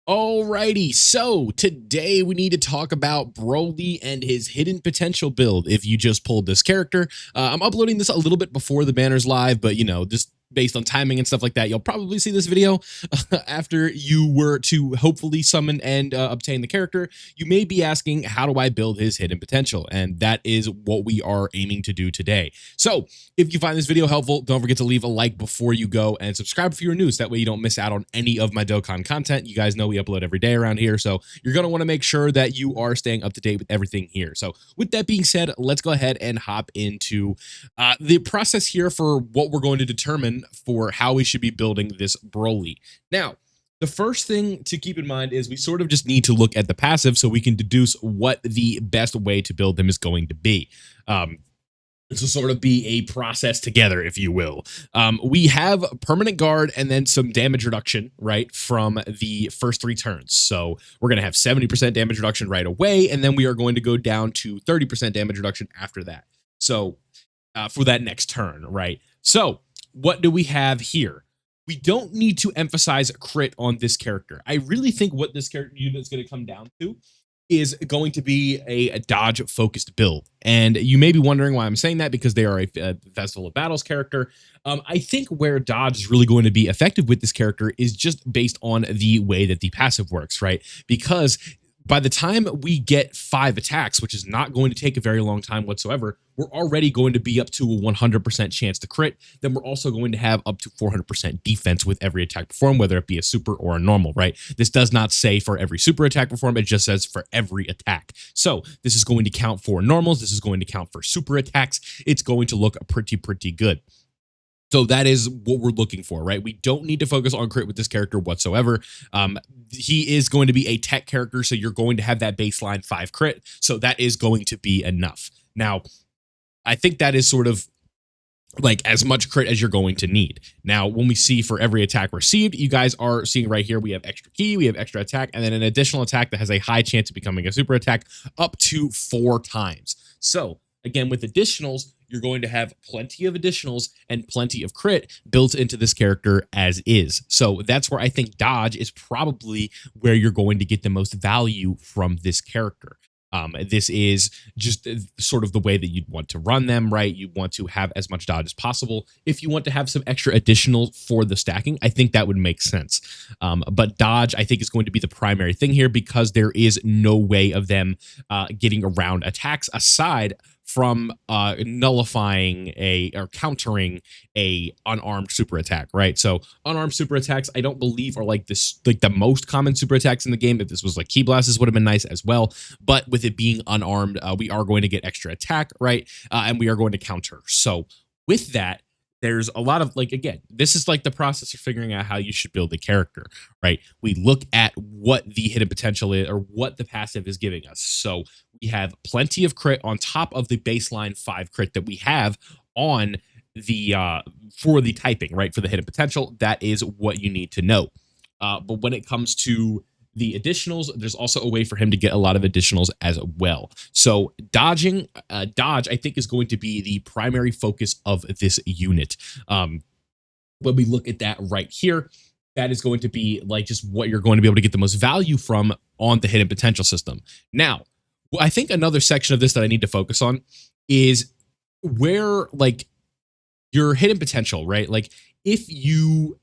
Alrighty, so today we need to talk about Broly and his hidden potential build. If you just pulled this character, I'm uploading this a little bit before the banner's live, but just based on timing and stuff like that, you'll probably see this video after you were to hopefully summon and obtain the character. You may be asking, how do I build his hidden potential? And that is what we are aiming to do today. So if you find this video helpful, don't forget to leave a like before you go and subscribe for your news. That way you don't miss out on any of my Dokkan content. You guys know we upload every day around here, so you're going to want to make sure that you are staying up to date with everything here. So with that being said, let's go ahead and hop into the process here for what we're going to determine for how we should be building this Broly. Now, the first thing to keep in mind is we sort of just need to look at the passive so we can deduce what the best way to build them is going to be. This will sort of be a process together, if you will. We have permanent guard and then some damage reduction, right, from the first 3 turns. So we're going to have 70% damage reduction right away, and then we are going to go down to 30% damage reduction after that. So for that next turn, right? So what do we have here? We don't need to emphasize crit on this character. I really think what this character unit is going to come down to is going to be a dodge focused build. And you may be wondering why I'm saying that, because they are a Festival of Battles character. I think where dodge is really going to be effective with this character is just based on the way that the passive works, right? Because by the time we get 5 attacks, which is not going to take a very long time whatsoever, we're already going to be up to a 100% chance to crit. Then we're also going to have up to 400% defense with every attack performed, whether it be a super or a normal, right? This does not say for every super attack performed, it just says for every attack. So this is going to count for normals. This is going to count for super attacks. It's going to look pretty good. So that is what we're looking for, right? We don't need to focus on crit with this character whatsoever. He is going to be a tech character, so you're going to have that baseline 5 crit. So that is going to be enough. Now, I think that is sort of like as much crit as you're going to need. Now, when we see for every attack received, you guys are seeing right here, we have extra ki, we have extra attack, and then an additional attack that has a high chance of becoming a super attack up to 4 times. So again, with additionals, you're going to have plenty of additionals and plenty of crit built into this character as is. So that's where I think dodge is probably where you're going to get the most value from this character. This is just sort of the way that you'd want to run them, right? You want to have as much dodge as possible. If you want to have some extra additional for the stacking, I think that would make sense. But dodge, I think, is going to be the primary thing here, because there is no way of them getting around attacks aside from nullifying or countering a unarmed super attack, right? So unarmed super attacks, I don't believe are like the most common super attacks in the game. If this was like Ki Blasts, would have been nice as well. But with it being unarmed, we are going to get extra attack, right? And we are going to counter. So with that, there's a lot of, like, again, this is like the process of figuring out how you should build a character, right? We look at what the hidden potential is, or what the passive is giving us. So we have plenty of crit on top of the baseline 5 crit that we have on the for the typing, right? For the hidden potential, that is what you need to know. But when it comes to the additionals, there's also a way for him to get a lot of additionals as well. So dodge, I think, is going to be the primary focus of this unit. When we look at that right here, that is going to be like just what you're going to be able to get the most value from on the hidden potential system. Now, I think another section of this that I need to focus on is where, like, your hidden potential, right? Like, if you,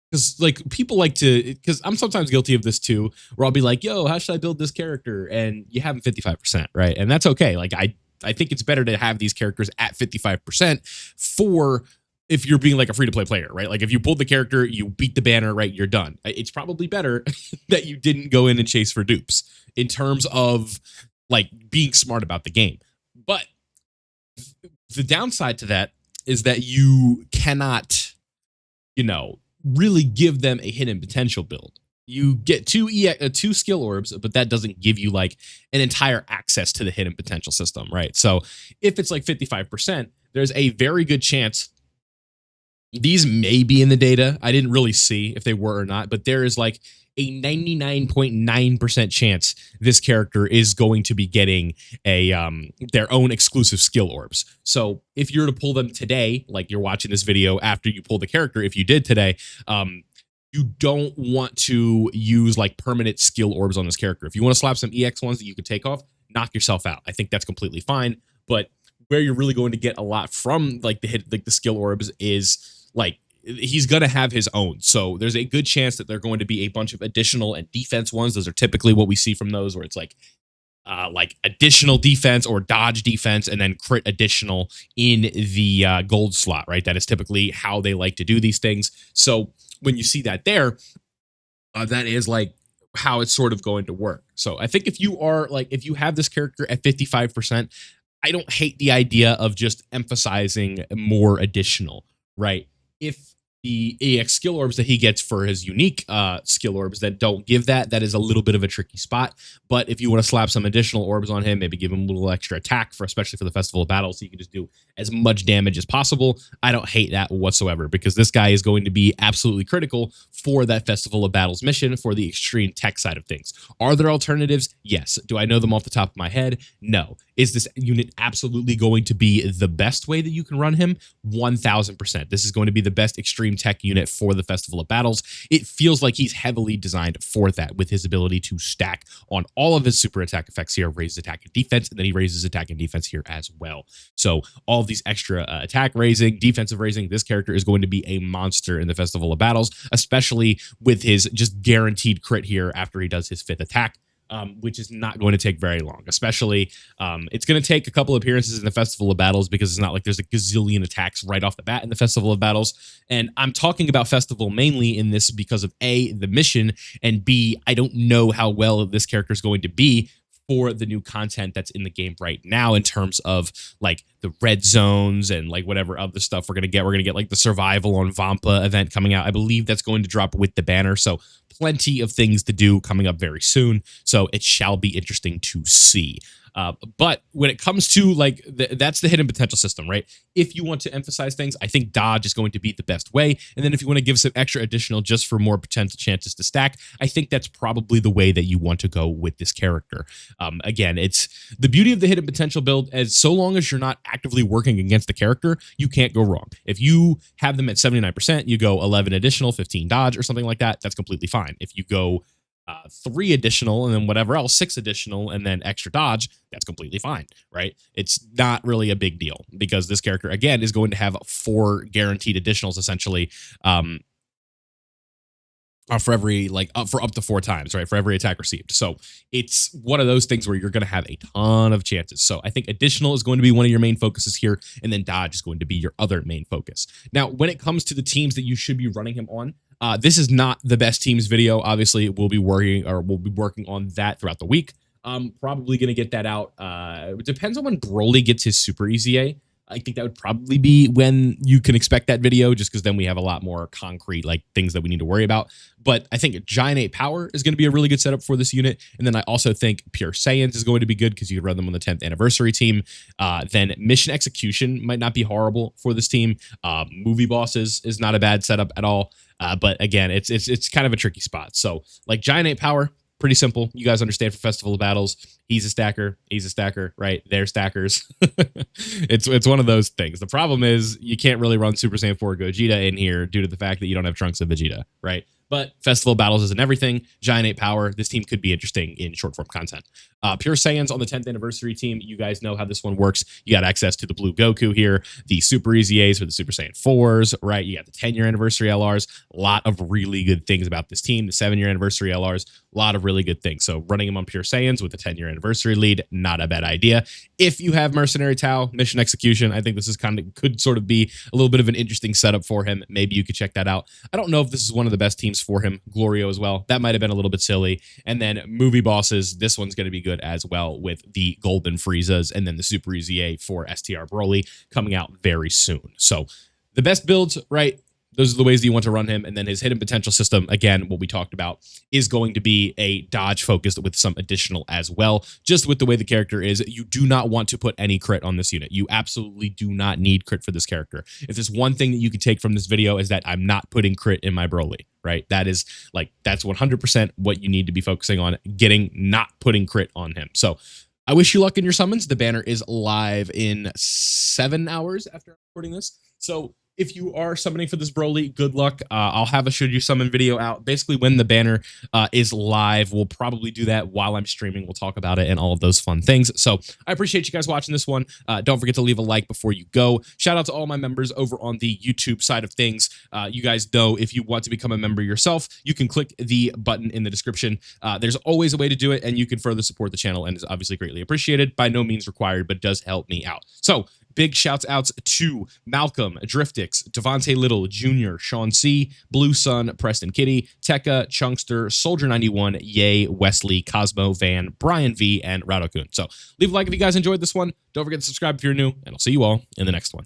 because like people like to, because I'm sometimes guilty of this too, where I'll be like, yo, how should I build this character? And you have them 55%, right? And that's okay. Like, I think it's better to have these characters at 55% for if you're being like a free-to-play player, right? Like, if you pulled the character, you beat the banner, right, you're done. It's probably better that you didn't go in and chase for dupes in terms of like being smart about the game. But the downside to that is that you cannot, really give them a hidden potential build. You get two skill orbs, but that doesn't give you like an entire access to the hidden potential system, right? So if it's like 55%, there's a very good chance these may be in the data. I didn't really see if they were or not, but there is like a 99.9% chance this character is going to be getting a their own exclusive skill orbs. So if you're to pull them today, like you're watching this video after you pull the character, if you did today, you don't want to use like permanent skill orbs on this character. If you want to slap some EX ones that you can take off, knock yourself out. I think that's completely fine. But where you're really going to get a lot from like the skill orbs is like he's going to have his own. So there's a good chance that they're going to be a bunch of additional and defense ones. Those are typically what we see from those, where it's like additional defense or dodge defense and then crit additional in the gold slot, right? That is typically how they like to do these things. So when you see that there, that is like how it's sort of going to work. So I think if you are like, if you have this character at 55%, I don't hate the idea of just emphasizing more additional, right? If the EX skill orbs that he gets for his unique skill orbs that don't give that, that is a little bit of a tricky spot. But if you want to slap some additional orbs on him, maybe give him a little extra attack for, especially for the Festival of Battle, so you can just do as much damage as possible, I don't hate that whatsoever, because this guy is going to be absolutely critical for that Festival of Battles mission for the extreme tech side of things. Are there alternatives? Yes. Do I know them off the top of my head? No. Is this unit absolutely going to be the best way that you can run him? 1000%. This is going to be the best extreme tech unit for the Festival of Battles. It feels like he's heavily designed for that, with his ability to stack on all of his super attack effects here, raises attack and defense, and then he raises attack and defense here as well. So all of these extra attack raising, defensive raising, this character is going to be a monster in the Festival of Battles, especially with his just guaranteed crit here after he does his 5th attack. Which is not going to take very long, especially it's going to take a couple appearances in the Festival of Battles, because it's not like there's a gazillion attacks right off the bat in the Festival of Battles. And I'm talking about Festival mainly in this because of A, the mission, and B, I don't know how well this character is going to be for the new content that's in the game right now, in terms of like the red zones and like whatever other stuff we're going to get. We're going to get like the survival on Vampa event coming out. I believe that's going to drop with the banner. So plenty of things to do coming up very soon. So it shall be interesting to see. But when it comes to like, that's the hidden potential system, right? If you want to emphasize things, I think dodge is going to be the best way. And then if you want to give some extra additional just for more potential chances to stack, I think that's probably the way that you want to go with this character. Again, it's the beauty of the hidden potential build, as so long as you're not actively working against the character, you can't go wrong. If you have them at 79%, you go 11 additional, 15 dodge or something like that, that's completely fine. If you go 3 additional and then whatever else, 6 additional and then extra dodge, that's completely fine, right? It's not really a big deal, because this character again is going to have 4 guaranteed additionals essentially for every for up to 4 times, right? For every attack received. So it's one of those things where you're going to have a ton of chances. So I think additional is going to be one of your main focuses here, and then dodge is going to be your other main focus. Now, when it comes to the teams that you should be running him on, this is not the best teams video. Obviously, we'll be working on that throughout the week. I'm probably going to get that out. It depends on when BROLY gets his super EZA. I think that would probably be when you can expect that video, just because then we have a lot more concrete like things that we need to worry about. But I think Giant 8 Power is going to be a really good setup for this unit. And then I also think Pure Saiyans is going to be good, because you can run them on the 10th anniversary team. Then Mission Execution might not be horrible for this team. Movie Bosses is not a bad setup at all. But again, it's kind of a tricky spot. So like Giant 8 Power, pretty simple. You guys understand for Festival of Battles. He's a stacker, right? They're stackers. It's one of those things. The problem is you can't really run Super Saiyan 4 Gogeta in here due to the fact that you don't have Trunks of Vegeta, right? But Festival of Battles isn't everything. Giant 8 Power, this team could be interesting in short form content. Pure Saiyans on the 10th anniversary team, you guys know how this one works. You got access to the Blue Goku here, the Super EZAs for the Super Saiyan 4s, right? You got the 10-year anniversary LRs. A lot of really good things about this team. The 7-year anniversary LRs, a lot of really good things. So running them on Pure Saiyans with the 10-year anniversary lead, not a bad idea. If you have Mercenary Tau, Mission Execution, I think this is could sort of be a little bit of an interesting setup for him. Maybe you could check that out. I don't know if this is one of the best teams for him. Glorio as well. That might have been a little bit silly. And then Movie Bosses, this one's going to be good as well, with the Golden Friezas and then the Super EZA for STR Broly coming out very soon. So the best builds, right? Those are the ways that you want to run him. And then his hidden potential system, again, what we talked about, is going to be a dodge focused with some additional as well. Just with the way the character is, you do not want to put any crit on this unit. You absolutely do not need crit for this character. If there's one thing that you can take from this video, is that I'm not putting crit in my Broly, right? That is like, that's 100% what you need to be focusing on, not putting crit on him. So I wish you luck in your summons. The banner is live in 7 hours after I'm recording this. So if you are summoning for this Broly, good luck. I'll have a should you summon video out basically when the banner is live. We'll probably do that while I'm streaming. We'll talk about it and all of those fun things. So I appreciate you guys watching this one. Don't forget to leave a like before you go. Shout out to all my members over on the YouTube side of things. You guys know if you want to become a member yourself, you can click the button in the description. There's always a way to do it, and you can further support the channel, and is obviously greatly appreciated. By no means required, but does help me out. So big shouts outs to Malcolm, Driftix, Devontae Little, Jr., Sean C., Blue Sun, Preston Kitty, Tekka, Chunkster, Soldier 91, Yay, Wesley, Cosmo, Van, Brian V, and Radokun. So leave a like if you guys enjoyed this one. Don't forget to subscribe if you're new, and I'll see you all in the next one.